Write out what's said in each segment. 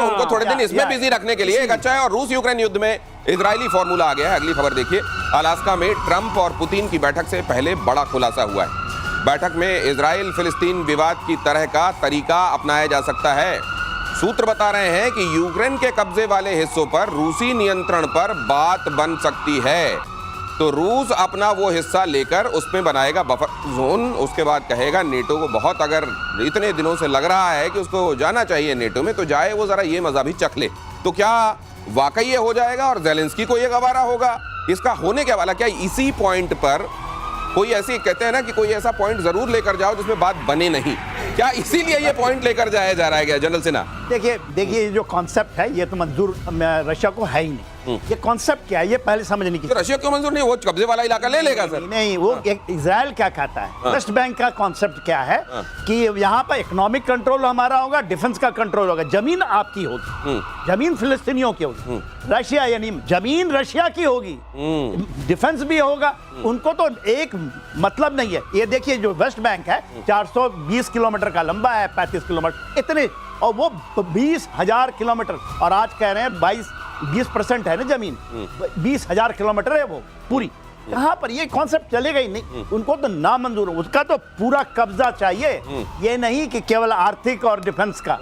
उनको थोड़े दिन इसमें बिजी रखने के लिए एक अच्छा है। और रूस यूक्रेन युद्ध में इजरायली फॉर्मूला आ गया है। अगली खबर देखिए, अलास्का में ट्रंप और पुतिन की बैठक से पहले बड़ा खुलासा हुआ है। बैठक में इजराइल फिलिस्तीन विवाद की तरह का तरीका अपनाया जा सकता है। सूत्र बता रहे हैं कि यूक्रेन के कब्जे वाले हिस्सों पर रूसी नियंत्रण पर बात बन सकती है, तो रूस अपना वो हिस्सा लेकर उसमें बनाएगा बफर जोन। उसके बाद कहेगा नेटो को, बहुत अगर इतने दिनों से लग रहा है कि उसको जाना चाहिए नेटो में, तो जाए वो जरा ये मजा भी चख ले। तो क्या वाकई ये हो जाएगा और ज़ेलेंस्की को ये गवारा होगा? इसका होने क्या वाला? क्या इसी पॉइंट पर कोई ऐसी, कहते हैं ना कि कोई ऐसा पॉइंट जरूर लेकर जाओ जिसमें बात बने नहीं, क्या इसीलिए ये पॉइंट लेकर जाया जा रहा है क्या जनरल सिन्हा? देखिए जो कॉन्सेप्ट है ये तो मंजूर रशिया को है ही नहीं। ये कॉन्सेप्ट क्या है ये पहले समझने की। तो रशिया क्यों मंजूर नहीं? वो कब्जे वाला इलाका ले लेगा सर। नहीं, वो इजराइल क्या कहता है, वेस्ट बैंक का कॉन्सेप्ट क्या है कि यहाँ पर इकोनॉमिक कंट्रोल हमारा होगा, डिफेंस का कंट्रोल होगा, जमीन आपकी होगी, जमीन फिलिस्तीनियों की होगी, रशिया यानी जमीन रशिया की होगी, डिफेंस भी होगा। उनको तो एक मतलब नहीं है। ये देखिए जो वेस्ट बैंक है 420 किलोमीटर का लंबा है, 35 किलोमीटर इतने, और वो 20,000 किलोमीटर, और आज कह रहे हैं 20% है ना जमीन, 20,000 किलोमीटर है वो पूरी। कहाँ पर ये कॉन्सेप्ट चलेगा ही नहीं। उनको तो ना मंजूर, उसका तो पूरा कब्जा चाहिए, ये नहीं कि केवल आर्थिक और डिफेंस का।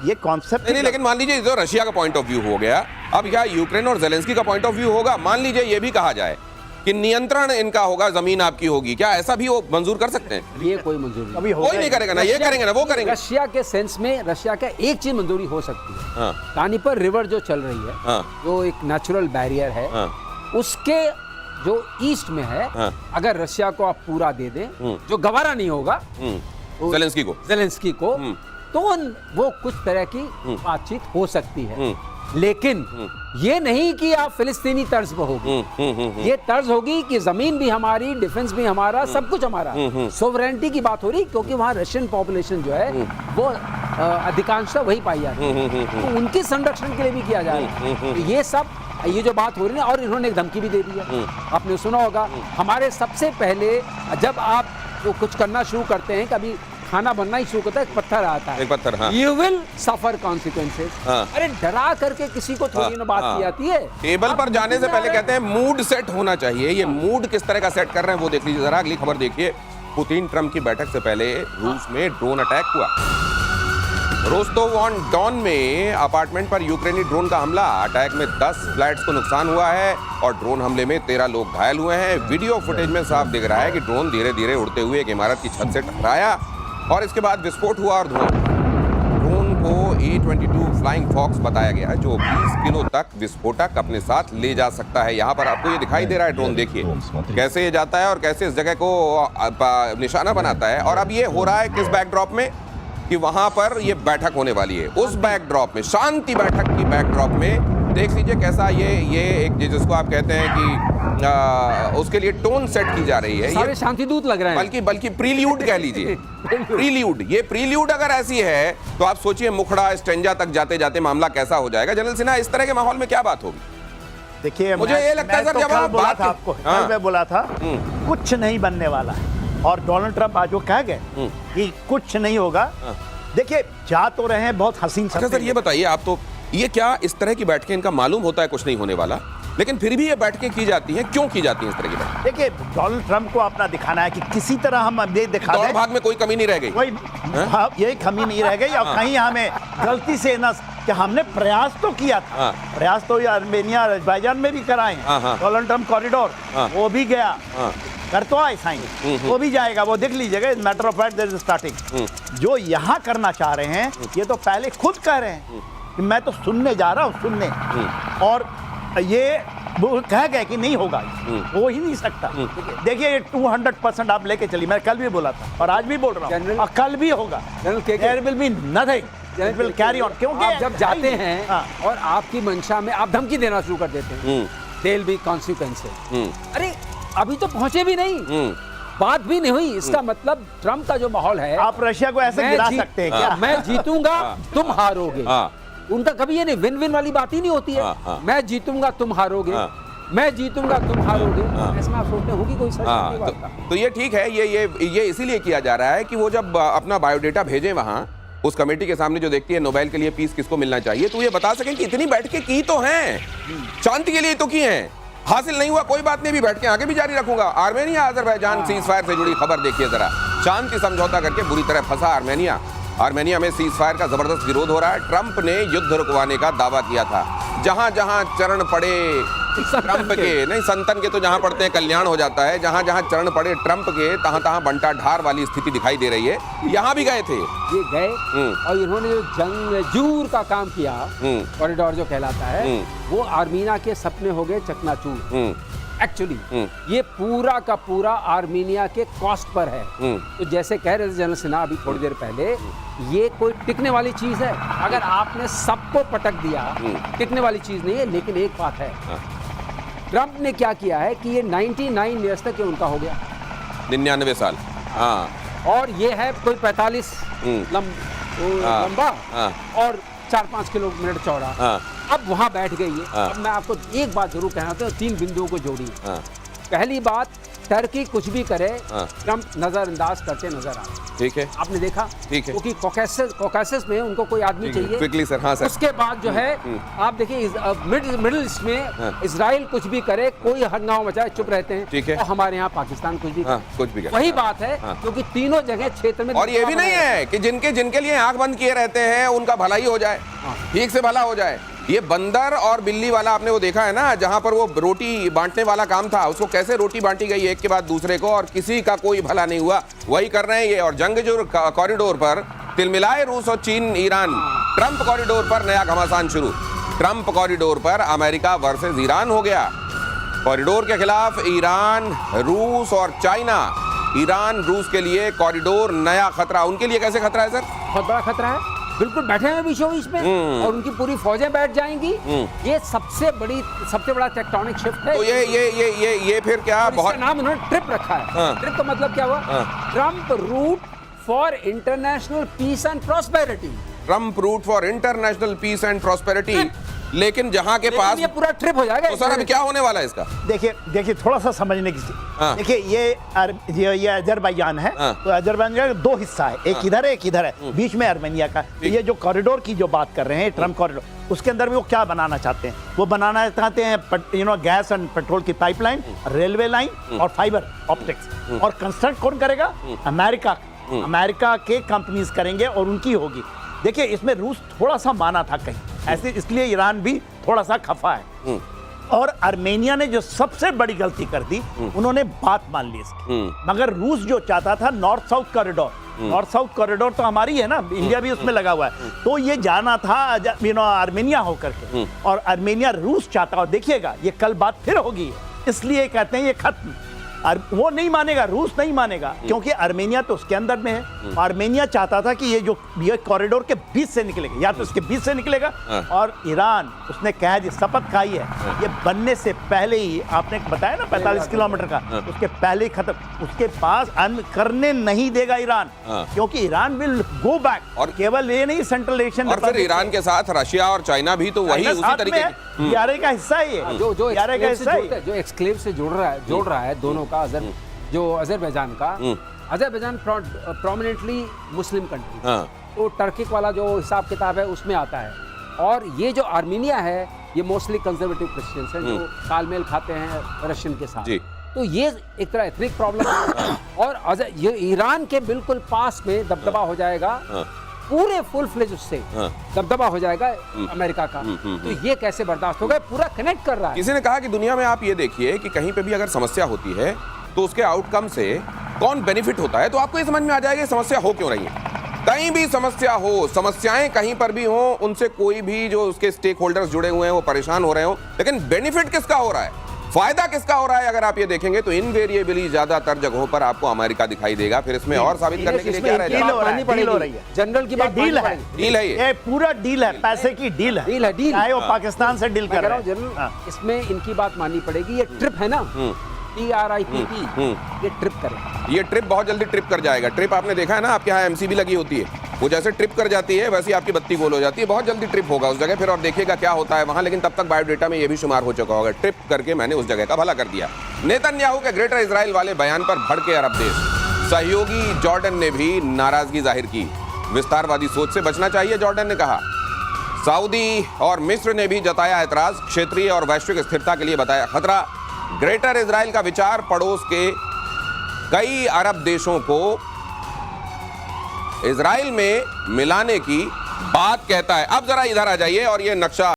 ये कॉन्सेप्ट नहीं, लेकिन मान लीजिए जो रशिया का पॉइंट ऑफ व्यू हो गया, अब क्या यूक्रेन और ज़ेलेंस्की का पॉइंट ऑफ व्यू होगा? मान लीजिए ये भी कहा जाए कि नियंत्रण इनका होगा, जमीन आपकी होगी, क्या ऐसा भी वो मंजूर कर सकते हैं? ये कोई मंजूर नहीं, कोई नहीं करेगा ना, ये करेंगे ना वो करेंगे। रशिया के सेंस में रशिया का एक चीज मंजूरी हो सकती है, कानीपर रिवर जो चल रही है, जो एक नेचुरल बैरियर है, उसके जो ईस्ट में है, अगर रशिया को आप पूरा दे दें, जो गवारा नहीं होगा ज़ेलेंस्की को, तो वो कुछ तरह की बातचीत हो सकती है। लेकिन ये नहीं कि आप फिलिस्तीनी तर्ज पर होगी, ये तर्ज होगी कि जमीन भी हमारी, डिफेंस भी हमारा, सब कुछ हमारा। सोवरेनिटी की बात हो रही, क्योंकि वहाँ रशियन पॉपुलेशन जो है वो अधिकांशतः वही पाई जाती है, तो उनके संरक्षण के लिए भी किया जा रहा है। ये सब, ये जो बात हो रही है, और इन्होंने एक धमकी भी दे दी है, आपने सुना होगा। हमारे सबसे पहले जब आप वो कुछ करना शुरू करते हैं, कभी खाना बनना ही शुरू करता है, एक पत्थर आता है, एक पत्थर, हाँ। You will suffer consequences। अरे डरा करके किसी को थोड़ी ना बात की जाती है। टेबल पर जाने से पहले कहते हैं मूड सेट होना चाहिए। ये मूड किस तरह का सेट कर रहे हैं वो देख लीजिए जरा। अगली खबर देखिए, पुतिन ट्रंप की बैठक से पहले रूस में ड्रोन अटैक हुआ। रोस्टोव ऑन डॉन में अपार्टमेंट पर यूक्रेनी ड्रोन का हमला। अटैक में 10 फ्लैट्स को नुकसान हुआ है और ड्रोन हमले में 13 लोग घायल हुए हैं। वीडियो फुटेज में साफ दिख रहा है कि ड्रोन धीरे धीरे उड़ते हुए एक इमारत की छत से टकराया और इसके बाद विस्फोट हुआ और धुआं। ड्रोन को A-22 फ्लाइंग फॉक्स बताया गया है, जो 20 किलो तक विस्फोटक अपने साथ ले जा सकता है। यहाँ पर आपको ये दिखाई दे रहा है ड्रोन, देखिए कैसे ये जाता है और कैसे इस जगह को निशाना बनाता है। और अब ये हो रहा है किस बैकड्रॉप में, कि वहां पर ये बैठक होने वाली है। उस बैकड्रॉप में, शांति बैठक की बैकड्रॉप में देख लीजिए कैसा ये एक, जिसको आप कहते हैं कि उसके लिए टोन सेट की जा रही है। सारे शांति दूत लग रहे हैं, बल्कि प्रील्यूड कह लीजिए। प्रील्यूड, ये प्रील्यूड अगर ऐसी है तो आप सोचिए मुखड़ा स्टेंजा तक जाते जाते मामला कैसा हो जाएगा। जनरल सिन्हा, इस तरह के माहौल में क्या बात होगी? देखिए, मुझे ये लगता है सर, जब आप बोला था आपको, मैं बोला था कुछ नहीं बनने वाला है, और डोनाल्ड ट्रंप आज वो कह गए कि कुछ नहीं होगा। देखिए, जा तो रहे हैं बहुत हसीन। अच्छा सर, ये बताइए आप, तो ये क्या इस तरह की बैठकें, इनका मालूम होता है कुछ नहीं होने वाला, लेकिन फिर भी ये बैठकें की जाती हैं, क्यों की जाती हैं इस तरह की बैठकें? देखिए, डोनाल्ड ट्रंप को अपना दिखाना है कि किसी तरह हम ये दिखा दें, भाग में कोई कमी नहीं रह गई, कोई यही कमी नहीं रह गई। और कहीं हमें गलती से ना, कि हमने प्रयास तो किया था, प्रयास तो आर्मेनिया, अज़रबैजान में भी कराए हैं। डोनाल्ड ट्रंप कॉरिडोर वो भी गया, कर तो आए साइन, वो भी जाएगा, वो देख लीजिएगा। Matter of fact, there is starting. जो यहाँ करना चाह रहे हैं, ये तो पहले खुद कह रहे हैं कि मैं तो सुनने जा रहा हूँ, सुनने, और ये वो कह गए कि नहीं होगा, हो ही नहीं सकता। देखिए, ये 200% आप लेके चलिए, मैं कल भी बोला था और आज भी बोल रहा हूँ, और कल भी होगा। There will be nothing, it will carry on. क्योंकि आप जब जाते हैं और आपकी मंशा में आप धमकी देना शुरू कर देते हैं, देयर विल बी कॉन्सिक्वेंसेस। अरे अभी तो पहुंचे भी नहीं, बात भी नहीं हुई, इसका मतलब ट्रंप का जो माहौल है, आप रशिया को ऐसे गिरा सकते हैं क्या? मैं जीतूंगा, तुम हारोगे। उनका कभी ये नहीं विन विन वाली बात ही नहीं होती है। मैं जीतूंगा, तुम हारोगे, मैं जीतूंगा, तुम हारोगे, ऐसा आप सोचते होगी कोई सच? तो ये ठीक है, ये इसीलिए किया जा रहा है कि वो जब अपना बायोडेटा भेजें वहां, उस कमेटी के सामने जो देखती है नोबेल के लिए पीस किसको मिलना चाहिए, तो ये बता सकें कि इतनी बैठकें की तो हैं, शांति के लिए तो की हैं, हासिल नहीं हुआ कोई बात नहीं, भी बैठ के आगे भी जारी रखूंगा। आर्मेनिया अजरबैजान सीज फायर से जुड़ी खबर देखिए जरा। शांति समझौता करके बुरी तरह फंसा आर्मेनिया। आर्मेनिया में सीज फायर का जबरदस्त विरोध हो रहा है। ट्रंप ने युद्ध रुकवाने का दावा किया था। जहां जहां चरण पड़े ट्रंप के, नहीं संतन के तो जहां पड़ते हैं कल्याण हो जाता है, जहां जहां चरण पड़े ट्रंप के तहां तहां बंटा ढार वाली स्थिति दिखाई दे रही है। यहां भी गए थे ये गए और इन्होंने जो जंग जूर का काम किया, कॉरिडोर जो कहलाता है, वो आर्मीनिया के सपने हो गए चकनाचूर। एक्चुअली ये पूरा का पूरा आर्मीनिया के कॉस्ट पर है। तो जैसे कह रहे थे जनरल सिन्हा अभी थोड़ी देर पहले, ये कोई टिकने वाली चीज है। अगर आपने सबको पटक दिया, टिकने वाली चीज नहीं है। लेकिन एक बात है, ट्रंप ने क्या किया है कि ये 99 ईयर्स तक ये उनका हो गया, 99 साल। हाँ, और ये है कोई 45 लंबा और 4-5 किलोमीटर चौड़ा। अब वहां बैठ गई है। अब मैं आपको एक बात जरूर कहना चाहता हूं, 3 बिंदुओं को जोड़ी। पहली बात, टर्की कुछ भी करे ट्रंप नजरअंदाज करते नजर आ रहे। ठीक है, आपने देखा, ठीक है, क्योंकि कॉकेसस में उनको कोई आदमी चाहिए। Quickly sir. हाँ सर। उसके बाद जो है आप देखिए मिडिल ईस्ट में इजराइल कुछ भी करे, कोई हंगामा मचाए, चुप रहते हैं। ठीक है। और हमारे यहाँ पाकिस्तान कुछ भी करे। वही बात है, क्योंकि तीनों जगह क्षेत्र में। और ये भी नहीं है कि जिनके लिए आंख बंद किए रहते हैं उनका भलाई हो जाए, ठीक से भला हो जाए। ये बंदर और बिल्ली वाला आपने वो देखा है ना, जहां पर वो रोटी बांटने वाला काम था, उसको कैसे रोटी बांटी गई एक के बाद दूसरे को, और किसी का कोई भला नहीं हुआ। वही कर रहे हैं ये। और जंग जो कॉरिडोर पर तिलमिलाए रूस और चीन ईरान, ट्रंप कॉरिडोर पर नया घमासान शुरू। ट्रंप कॉरिडोर पर अमेरिका वर्सेस ईरान हो गया। कॉरिडोर के खिलाफ ईरान, रूस और चाइना। ईरान रूस के लिए कॉरिडोर नया खतरा। उनके लिए कैसे खतरा है सर? बहुत बड़ा खतरा है। बिल्कुल बैठे हैं बीचों बीच में और उनकी पूरी फौजें बैठ जाएंगी। ये सबसे बड़ा टेक्टोनिक शिफ्ट है। तो ये फिर क्या बहुत नाम उन्होंने ट्रिप रखा है। ट्रिप का मतलब क्या हुआ? Trump route for international peace and prosperity. Trump route for international peace and prosperity. लेकिन जहां के पास ये पूरा ट्रिप हो जाएगा। तो सर अभी क्या होने वाला है इसका? देखिए थोड़ा सा समझने की। देखिए ये अजरबैजान है। तो अजरबैजान का 2 हिस्सा है, एक इधर है एक इधर है, बीच में आर्मेनिया का। ये जो कॉरिडोर की जो बात कर रहे हैं, ट्रंप कॉरिडोर, उसके अंदर भी वो क्या बनाना चाहते हैं? वो बनाना चाहते हैं गैस एंड पेट्रोल की पाइपलाइन, रेलवे लाइन और फाइबर ऑप्टिक्स। और कंस्ट्रक्ट कौन करेगा? अमेरिका के कंपनीज करेंगे और उनकी होगी। देखिए इसमें रूस थोड़ा सा माना था कहीं ऐसे, इसलिए ईरान भी थोड़ा सा खफा है। और आर्मेनिया ने जो सबसे बड़ी गलती कर दी, उन्होंने बात मान ली इसकी। मगर रूस जो चाहता था north south corridor, north south corridor तो हमारी है ना, इंडिया भी उसमें लगा हुआ है। तो ये जाना था आर्मेनिया होकर के, और आर्मेनिया रूस चाहता। और देखिएगा ये कल बात फिर होगी, इसलिए कहते हैं ये खत्म। वो नहीं मानेगा, रूस नहीं मानेगा, क्योंकि आर्मेनिया तो उसके अंदर में है। आर्मेनिया चाहता था कि ये कॉरिडोर के बीच से निकलेगा, या तो उसके बीच से निकलेगा। और ईरान, उसने कहा जी शपथ खाई है, ये बनने से पहले ही, आपने बताया ना 45 किलोमीटर का, उसके पहले ही खत्म। उसके पास करने नहीं देगा ईरान, क्योंकि ईरान विल गो बैक। और केवल ये नहीं, सेंट्रल एशियन, और फिर ईरान के साथ रशिया और चाइना भी तो वही उसी तरीके यारे का हिस्सा है ये, जो यारे का हिस्सा है, जो एक्सक्लेव से जोड़ रहा है दोनों का। जो अजरबैजान का, अजरबैजान प्रोमिनेंटली मुस्लिम कंट्री, तो टर्किक वाला जो हिसाब किताब है उसमें आता है। और ये जो आर्मीनिया है, ये मोस्टली कंजर्वेटिव क्रिश्चियंस हैं, जो तालमेल खाते हैं रशियन के साथ। तो ये एक तरह एथनिक प्रॉब्लम है। और ये ईरान के बिल्कुल पास में दबदबा हो जाएगा, पूरे फुल फ्लेज उससे दबदबा हो जाएगा अमेरिका का। तो ये कैसे बर्दाश्त होगा? पूरा कनेक्ट कर रहा है। किसी ने कहा कि दुनिया में आप ये देखिए कि कहीं पे भी अगर समस्या होती है तो उसके आउटकम से कौन बेनिफिट होता है, तो आपको ये समझ में आ जाएगा समस्या हो क्यों रही है। कहीं भी समस्या हो, समस्याएं कहीं पर भी हो, उनसे कोई भी जो उसके स्टेक होल्डर्स जुड़े हुए हैं वो परेशान हो रहे हो, लेकिन बेनिफिट किसका हो रहा है, फायदा किसका हो रहा है? अगर आप ये देखेंगे तो इनवेरिएबली ज्यादातर जगहों पर आपको अमेरिका दिखाई देगा। फिर इसमें और साबित करने के लिए क्या रह डील हो रही है, जनरल की बात, डील है, डील है, ये पूरा डील है, पैसे की डील है, चाहे वो पाकिस्तान से डील कर रहा है। जनरल इसमें इनकी बात माननी पड़ेगी। ये ट्रिप है ना, TRIPP, ये ट्रिप करेगा। ये ट्रिप बहुत जल्दी ट्रिप कर जाएगा। ट्रिप आपने देखा है ना, आपके यहाँ MCB लगी होती है, वो जैसे ट्रिप कर जाती है वैसे आपकी बत्ती गोल हो जाती है। बहुत जल्दी ट्रिप होगा उस जगह फिर, और देखिएगा क्या होता है वहां। लेकिन तब तक बायोडेटा में ये भी शुमार हो चुका होगा, ट्रिप करके मैंने उस जगह का भला कर दिया। नेतन्याहू के ग्रेटर इजराइल वाले बयान पर भड़के अरब देश। सहयोगी जॉर्डन ने भी नाराजगी जाहिर की। विस्तारवादी सोच से बचना चाहिए, जॉर्डन ने कहा। सऊदी और मिस्र ने भी जताया एतराज, क्षेत्रीय और वैश्विक स्थिरता के लिए बताया खतरा। ग्रेटर इजराइल का विचार पड़ोस के कई अरब देशों को इजराइल में मिलाने की बात कहता है। अब जरा इधर आ जाइए और ये नक्शा